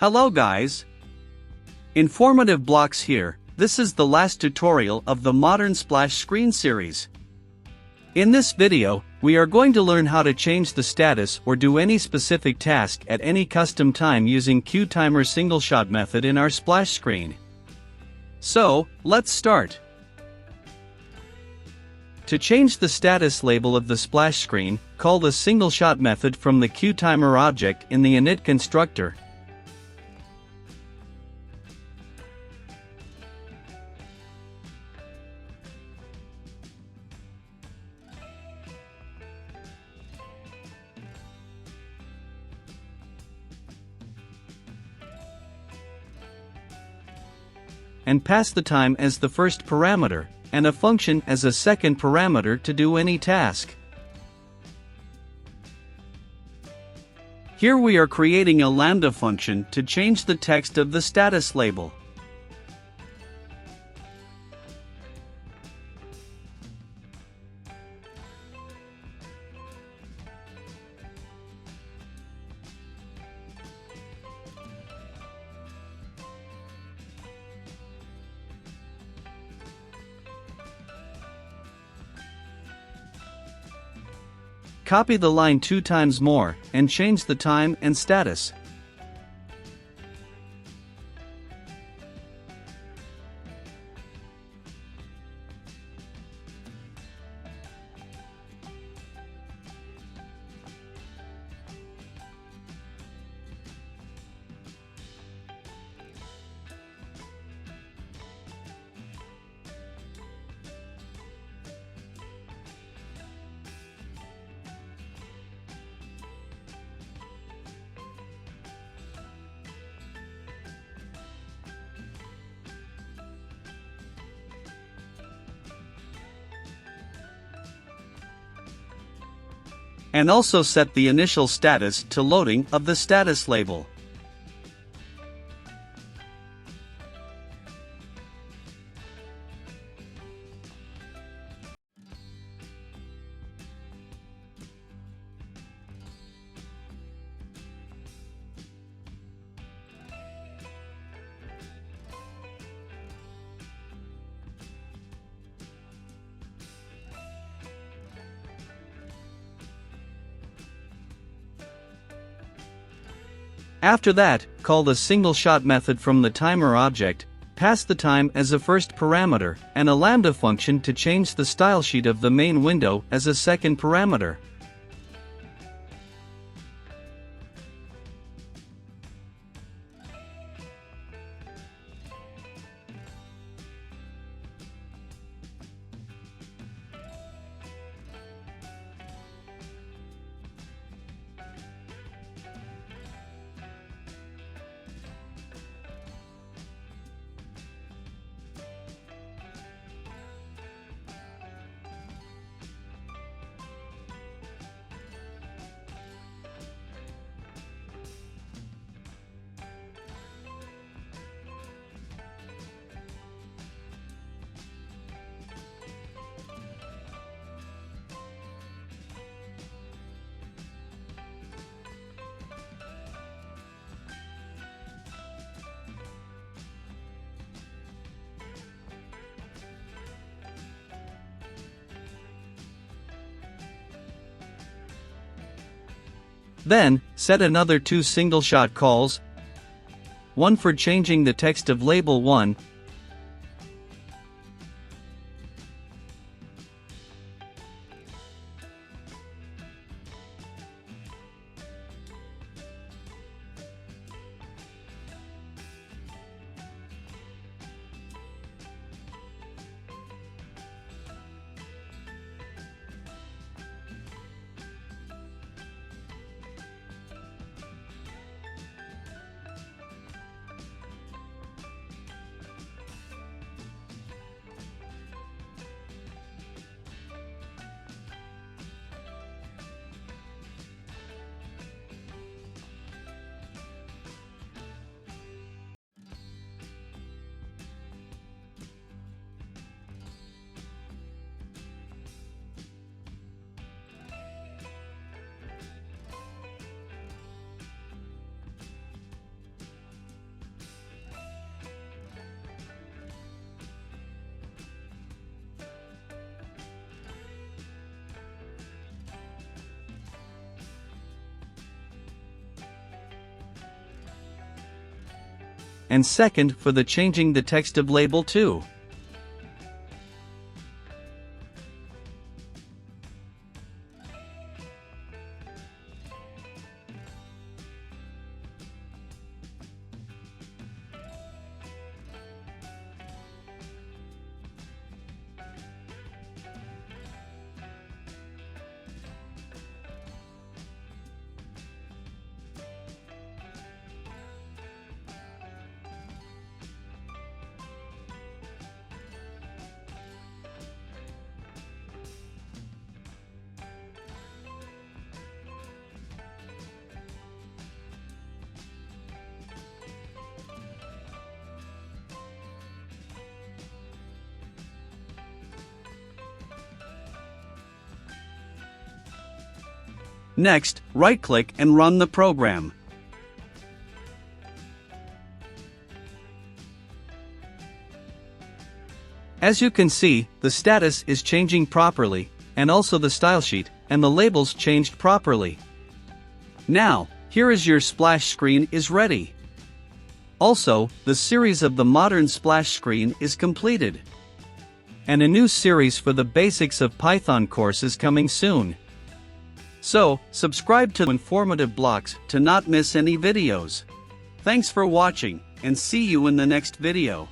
Hello guys! Informative blocks here. This is the last tutorial of the Modern Splash Screen series. In this video, we are going to learn how to change the status or do any specific task at any custom time using QTimer single shot method in our splash screen. So, let's start. To change the status label of the splash screen, call the single shot method from the QTimer object in the init constructor. And pass the time as the first parameter, and a function as a second parameter to do any task. Here we are creating a lambda function to change the text of the status label. Copy the line 2 times more, and change the time and status. And also set the initial status to loading of the status label. After that, call the single shot method from the timer object, pass the time as a first parameter, and a lambda function to change the stylesheet of the main window as a second parameter. Then, set another 2 single-shot calls, one for changing the text of label 1, and second for the changing the text of label 2. Next, right-click and run the program. As you can see, the status is changing properly, and also the style sheet and the labels changed properly. Now, here is your splash screen is ready. Also, the series of the modern splash screen is completed. And a new series for the basics of Python course is coming soon. So, subscribe to Informative Blocks to not miss any videos. Thanks for watching, and see you in the next video.